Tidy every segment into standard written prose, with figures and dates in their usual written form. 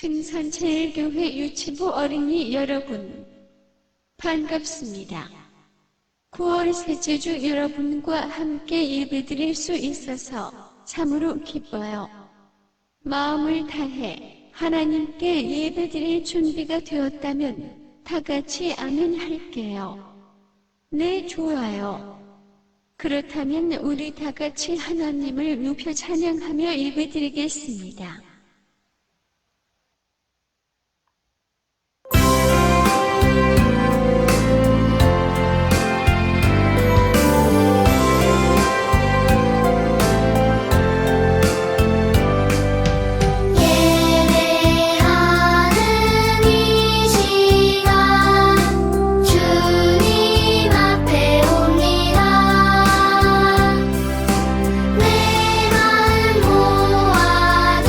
증산제일교회 유치부 어린이 여러분, 반갑습니다. 9월 셋째 주 여러분과 함께 예배드릴 수 있어서 참으로 기뻐요. 마음을 다해 하나님께 예배드릴 준비가 되었다면 다 같이 아멘 할게요. 네, 좋아요. 그렇다면 우리 다 같이 하나님을 높여 찬양하며 예배드리겠습니다. 내 맘 모아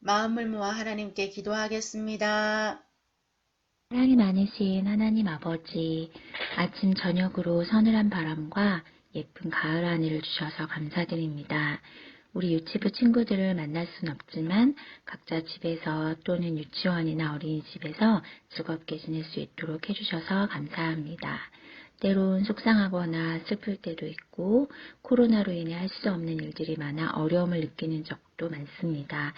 마음을 모아 하나님께 기도하겠습니다. 사랑이 많으신 하나님 아버지, 아침 저녁으로 서늘한 바람과 예쁜 가을 하늘을 주셔서 감사드립니다. 우리 유치부 친구들을 만날 순 없지만 각자 집에서 또는 유치원이나 어린이집에서 즐겁게 지낼 수 있도록 해주셔서 감사합니다. 때론 속상하거나 슬플 때도 있고 코로나로 인해 할 수 없는 일들이 많아 어려움을 느끼는 적도 많습니다.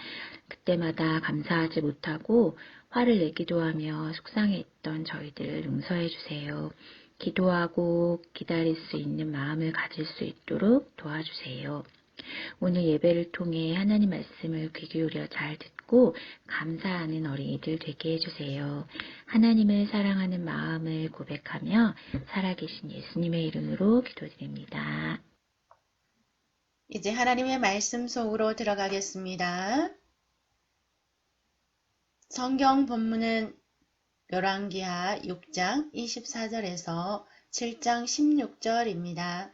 그때마다 감사하지 못하고 화를 내기도 하며 속상했던 저희들을 용서해 주세요. 기도하고 기다릴 수 있는 마음을 가질 수 있도록 도와주세요. 오늘 예배를 통해 하나님 말씀을 귀 기울여 잘 듣고 감사하는 어린이들 되게 해주세요. 하나님을 사랑하는 마음을 고백하며 살아계신 예수님의 이름으로 기도드립니다. 이제 하나님의 말씀 속으로 들어가겠습니다. 성경 본문은 열왕기하 6장 24절에서 7장 16절입니다.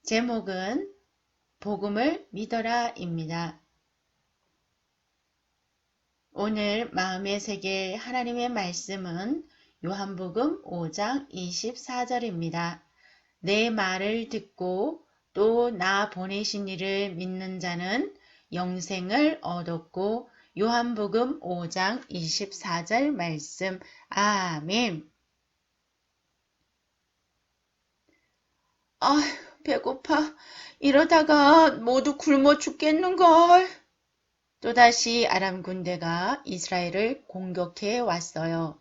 제목은 복음을 믿어라입니다. 오늘 마음에 새길 하나님의 말씀은 요한복음 5장 24절입니다. 내 말을 듣고 또 나 보내신 이를 믿는 자는 영생을 얻었고, 요한복음 5장 24절 말씀. 아멘. 아휴, 배고파. 이러다가 모두 굶어 죽겠는걸. 또다시 아람 군대가 이스라엘을 공격해 왔어요.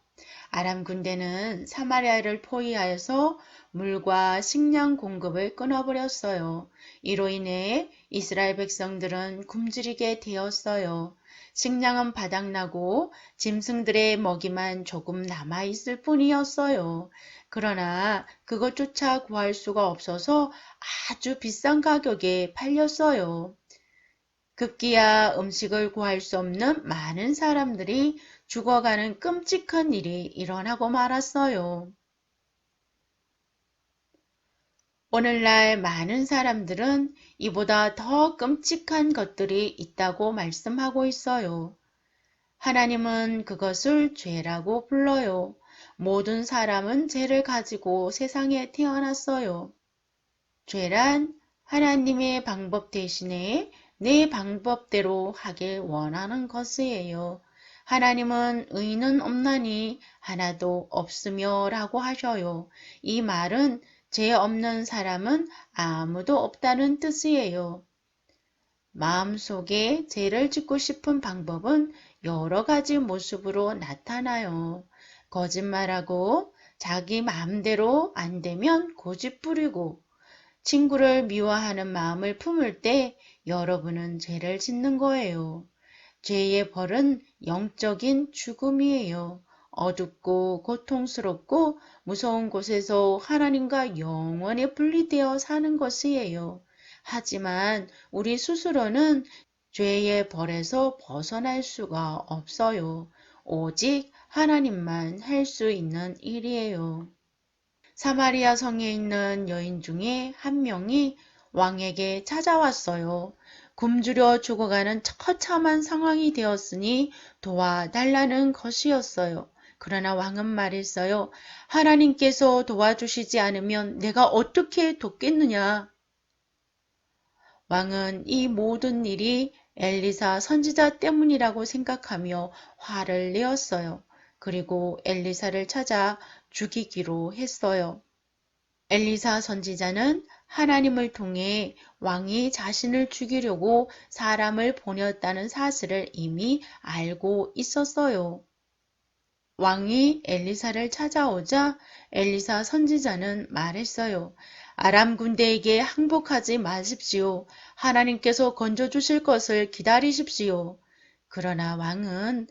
아람 군대는 사마리아를 포위하여서 물과 식량 공급을 끊어버렸어요. 이로 인해 이스라엘 백성들은 굶주리게 되었어요. 식량은 바닥나고 짐승들의 먹이만 조금 남아있을 뿐이었어요. 그러나 그것조차 구할 수가 없어서 아주 비싼 가격에 팔렸어요. 급기야 음식을 구할 수 없는 많은 사람들이 죽어가는 끔찍한 일이 일어나고 말았어요. 오늘날 많은 사람들은 이보다 더 끔찍한 것들이 있다고 말씀하고 있어요. 하나님은 그것을 죄라고 불러요. 모든 사람은 죄를 가지고 세상에 태어났어요. 죄란 하나님의 방법 대신에 내 방법대로 하길 원하는 것이에요. 하나님은 의인은 없나니 하나도 없으며 라고 하셔요. 이 말은 죄 없는 사람은 아무도 없다는 뜻이에요. 마음속에 죄를 짓고 싶은 방법은 여러 가지 모습으로 나타나요. 거짓말하고 자기 마음대로 안 되면 고집 부리고 친구를 미워하는 마음을 품을 때 여러분은 죄를 짓는 거예요. 죄의 벌은 영적인 죽음이에요. 어둡고 고통스럽고 무서운 곳에서 하나님과 영원히 분리되어 사는 것이에요. 하지만 우리 스스로는 죄의 벌에서 벗어날 수가 없어요. 오직 하나님만 할 수 있는 일이에요. 사마리아 성에 있는 여인 중에 한 명이 왕에게 찾아왔어요. 굶주려 죽어가는 처참한 상황이 되었으니 도와달라는 것이었어요. 그러나 왕은 말했어요. 하나님께서 도와주시지 않으면 내가 어떻게 돕겠느냐. 왕은 이 모든 일이 엘리사 선지자 때문이라고 생각하며 화를 내었어요. 그리고 엘리사를 찾아 죽이기로 했어요. 엘리사 선지자는 하나님을 통해 왕이 자신을 죽이려고 사람을 보냈다는 사실을 이미 알고 있었어요. 왕이 엘리사를 찾아오자 엘리사 선지자는 말했어요. 아람 군대에게 항복하지 마십시오. 하나님께서 건져주실 것을 기다리십시오. 그러나 왕은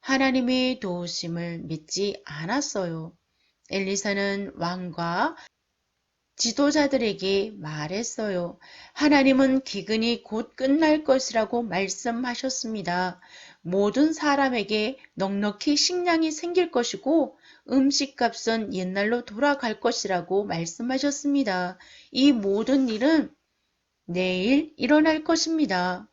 하나님의 도우심을 믿지 않았어요. 엘리사는 왕과 지도자들에게 말했어요. 하나님은 기근이 곧 끝날 것이라고 말씀하셨습니다. 모든 사람에게 넉넉히 식량이 생길 것이고 음식값은 옛날로 돌아갈 것이라고 말씀하셨습니다. 이 모든 일은 내일 일어날 것입니다.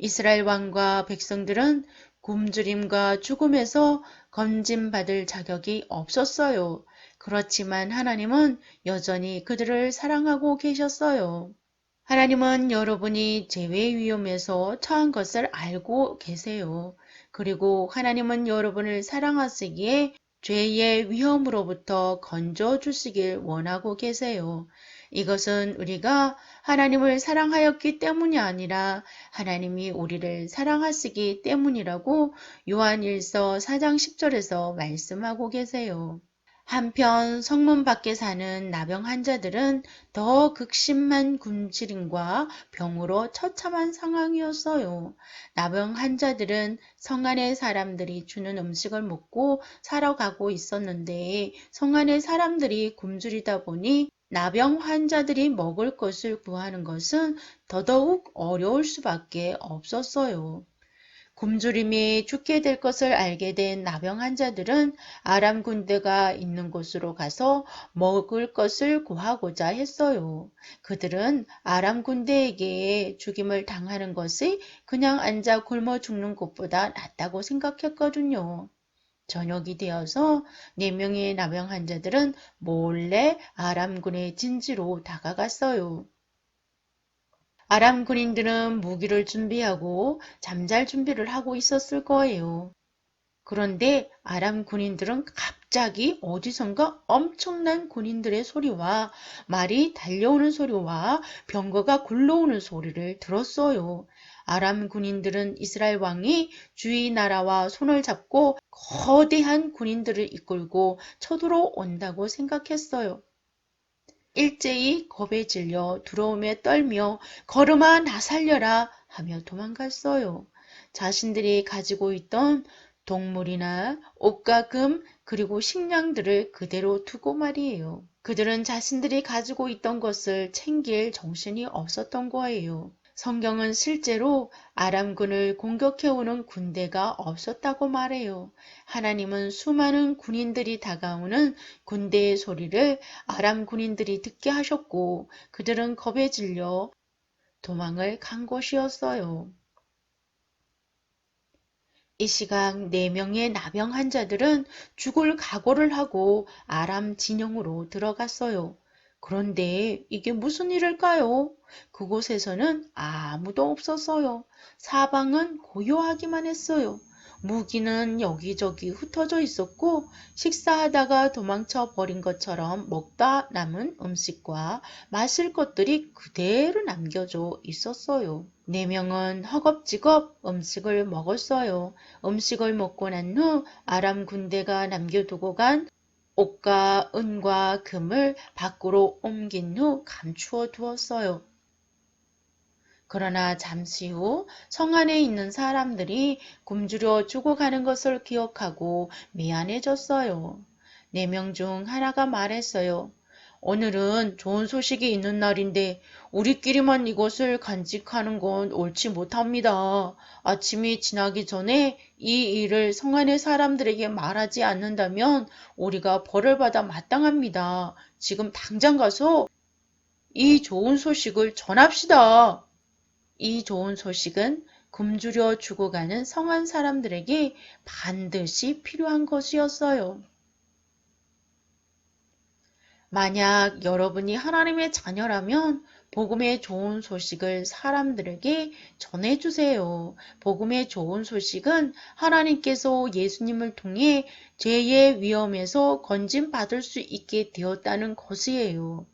이스라엘 왕과 백성들은 굶주림과 죽음에서 건짐받을 자격이 없었어요. 그렇지만 하나님은 여전히 그들을 사랑하고 계셨어요. 하나님은 여러분이 죄의 위험에서 처한 것을 알고 계세요. 그리고 하나님은 여러분을 사랑하시기에 죄의 위험으로부터 건져 주시길 원하고 계세요. 이것은 우리가 하나님을 사랑하였기 때문이 아니라 하나님이 우리를 사랑하시기 때문이라고 요한일서 4장 10절에서 말씀하고 계세요. 한편 성문 밖에 사는 나병 환자들은 더 극심한 굶주림과 병으로 처참한 상황이었어요. 나병 환자들은 성 안의 사람들이 주는 음식을 먹고 살아가고 있었는데 성 안의 사람들이 굶주리다 보니 나병 환자들이 먹을 것을 구하는 것은 더더욱 어려울 수밖에 없었어요. 굶주림이 죽게 될 것을 알게 된 나병 환자들은 아람 군대가 있는 곳으로 가서 먹을 것을 구하고자 했어요. 그들은 아람 군대에게 죽임을 당하는 것이 그냥 앉아 굶어 죽는 것보다 낫다고 생각했거든요. 저녁이 되어서 4명의 나병 환자들은 몰래 아람군의 진지로 다가갔어요. 아람 군인들은 무기를 준비하고 잠잘 준비를 하고 있었을 거예요. 그런데 아람 군인들은 갑자기 어디선가 엄청난 군인들의 소리와 말이 달려오는 소리와 병거가 굴러오는 소리를 들었어요. 아람 군인들은 이스라엘 왕이 주위 나라와 손을 잡고 거대한 군인들을 이끌고 쳐들어 온다고 생각했어요. 일제히 겁에 질려 두려움에 떨며 걸음아 나 살려라 하며 도망갔어요. 자신들이 가지고 있던 동물이나 옷과 금 그리고 식량들을 그대로 두고 말이에요. 그들은 자신들이 가지고 있던 것을 챙길 정신이 없었던 거예요. 성경은 실제로 아람군을 공격해오는 군대가 없었다고 말해요. 하나님은 수많은 군인들이 다가오는 군대의 소리를 아람 군인들이 듣게 하셨고 그들은 겁에 질려 도망을 간 것이었어요. 이 시각 4명의 나병 환자들은 죽을 각오를 하고 아람 진영으로 들어갔어요. 그런데 이게 무슨 일일까요? 그곳에서는 아무도 없었어요. 사방은 고요하기만 했어요. 무기는 여기저기 흩어져 있었고 식사하다가 도망쳐 버린 것처럼 먹다 남은 음식과 마실 것들이 그대로 남겨져 있었어요. 4명은 허겁지겁 음식을 먹었어요. 음식을 먹고 난 후 아람 군대가 남겨두고 간 옷과 은과 금을 밖으로 옮긴 후 감추어 두었어요. 그러나 잠시 후 성 안에 있는 사람들이 굶주려 죽어가는 것을 기억하고 미안해졌어요. 4명 중 하나가 말했어요. 오늘은 좋은 소식이 있는 날인데 우리끼리만 이것을 간직하는 건 옳지 못합니다. 아침이 지나기 전에 이 일을 성 안의 사람들에게 말하지 않는다면 우리가 벌을 받아 마땅합니다. 지금 당장 가서 이 좋은 소식을 전합시다. 이 좋은 소식은 굶주려 죽어가는 성한 사람들에게 반드시 필요한 것이었어요. 만약 여러분이 하나님의 자녀라면 복음의 좋은 소식을 사람들에게 전해주세요. 복음의 좋은 소식은 하나님께서 예수님을 통해 죄의 위험에서 건짐받을 수 있게 되었다는 것이에요.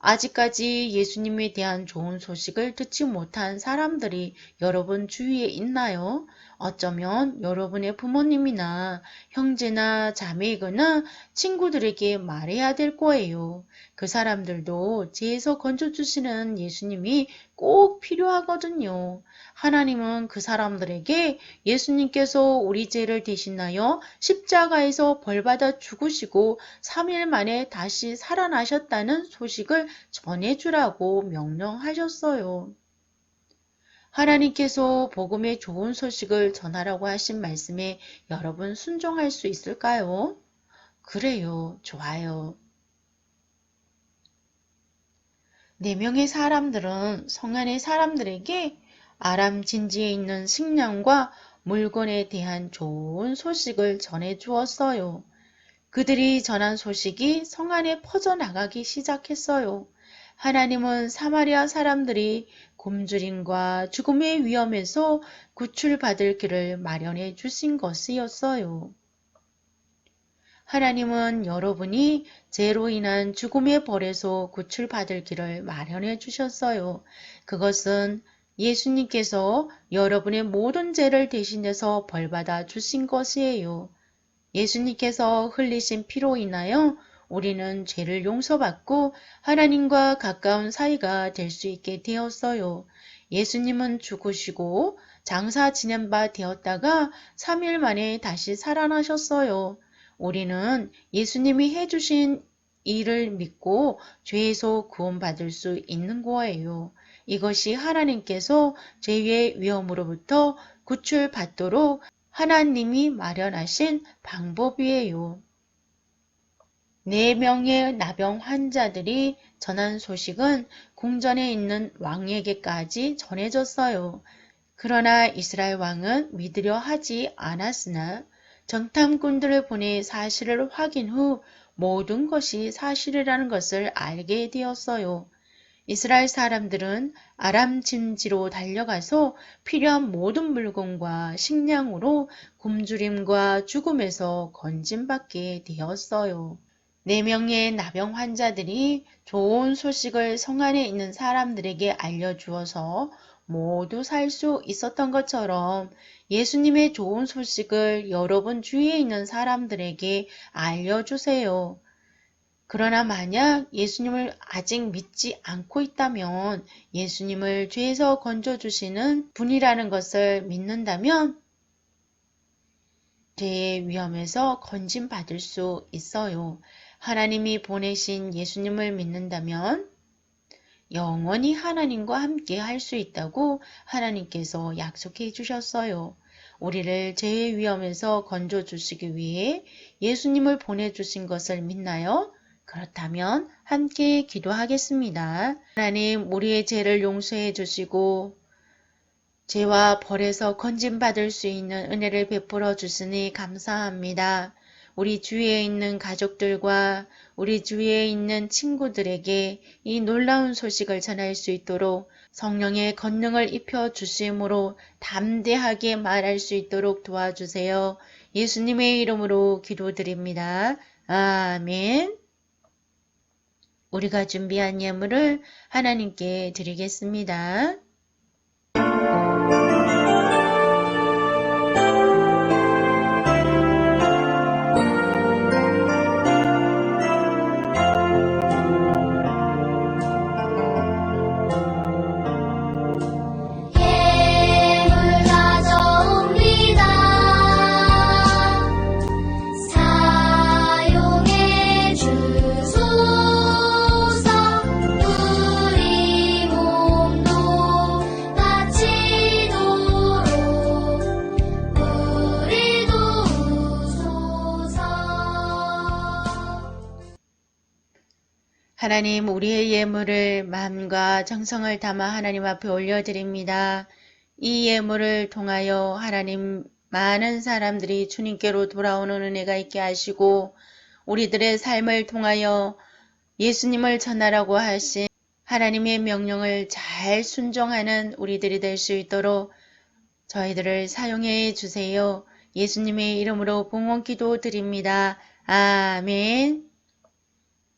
아직까지 예수님에 대한 좋은 소식을 듣지 못한 사람들이 여러분 주위에 있나요? 어쩌면 여러분의 부모님이나 형제나 자매이거나 친구들에게 말해야 될 거예요. 그 사람들도 죄에서 건져주시는 예수님이 꼭 필요하거든요. 하나님은 그 사람들에게 예수님께서 우리 죄를 대신하여 십자가에서 벌받아 죽으시고 3일 만에 다시 살아나셨다는 소식을 전해주라고 명령하셨어요. 하나님께서 복음의 좋은 소식을 전하라고 하신 말씀에 여러분 순종할 수 있을까요? 그래요. 좋아요. 4명의 사람들은 성 안의 사람들에게 아람 진지에 있는 식량과 물건에 대한 좋은 소식을 전해 주었어요. 그들이 전한 소식이 성 안에 퍼져나가기 시작했어요. 하나님은 사마리아 사람들이 굶주림과 죽음의 위험에서 구출받을 길을 마련해 주신 것이었어요. 하나님은 여러분이 죄로 인한 죽음의 벌에서 구출받을 길을 마련해 주셨어요. 그것은 예수님께서 여러분의 모든 죄를 대신해서 벌받아 주신 것이에요. 예수님께서 흘리신 피로 인하여 우리는 죄를 용서받고 하나님과 가까운 사이가 될 수 있게 되었어요. 예수님은 죽으시고 장사 지낸 바 되었다가 3일 만에 다시 살아나셨어요. 우리는 예수님이 해주신 일을 믿고 죄에서 구원받을 수 있는 거예요. 이것이 하나님께서 죄의 위험으로부터 구출받도록 하나님이 마련하신 방법이에요. 4명의 나병 환자들이 전한 소식은 궁전에 있는 왕에게까지 전해졌어요. 그러나 이스라엘 왕은 믿으려 하지 않았으나 정탐꾼들을 보내 사실을 확인 후 모든 것이 사실이라는 것을 알게 되었어요. 이스라엘 사람들은 아람 진지로 달려가서 필요한 모든 물건과 식량으로 굶주림과 죽음에서 건진받게 되었어요. 4명의 나병 환자들이 좋은 소식을 성 안에 있는 사람들에게 알려주어서 모두 살 수 있었던 것처럼 예수님의 좋은 소식을 여러분 주위에 있는 사람들에게 알려주세요. 그러나 만약 예수님을 아직 믿지 않고 있다면 예수님을 죄에서 건져주시는 분이라는 것을 믿는다면 죄의 위험에서 건진받을 수 있어요. 하나님이 보내신 예수님을 믿는다면 영원히 하나님과 함께 할 수 있다고 하나님께서 약속해 주셨어요. 우리를 죄의 위험에서 건져주시기 위해 예수님을 보내주신 것을 믿나요? 그렇다면 함께 기도하겠습니다. 하나님, 우리의 죄를 용서해 주시고 죄와 벌에서 건진받을 수 있는 은혜를 베풀어 주시니 감사합니다. 우리 주위에 있는 가족들과 우리 주위에 있는 친구들에게 이 놀라운 소식을 전할 수 있도록 성령의 권능을 입혀 주심으로 담대하게 말할 수 있도록 도와주세요. 예수님의 이름으로 기도드립니다. 아멘. 우리가 준비한 예물을 하나님께 드리겠습니다. 예물 가져옵니다. 사용해 주소서. 우리 몸도 바치도록 우리 도우소서. 하나님, 우리의 예물을 마음과 정성을 담아 하나님 앞에 올려드립니다. 이 예물을 통하여 하나님 많은 사람들이 주님께로 돌아오는 은혜가 있게 하시고 우리들의 삶을 통하여 예수님을 전하라고 하신 하나님의 명령을 잘 순종하는 우리들이 될 수 있도록 저희들을 사용해 주세요. 예수님의 이름으로 봉헌 기도 드립니다. 아멘.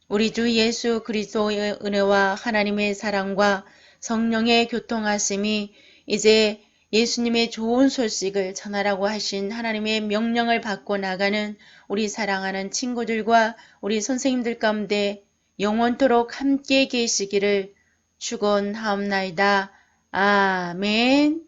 우리 주 예수 그리스도의 은혜와 하나님의 사랑과 성령의 교통하심이 이제 예수님의 좋은 소식을 전하라고 하신 하나님의 명령을 받고 나가는 우리 사랑하는 친구들과 우리 선생님들 가운데 영원토록 함께 계시기를 축원하옵나이다. 아멘.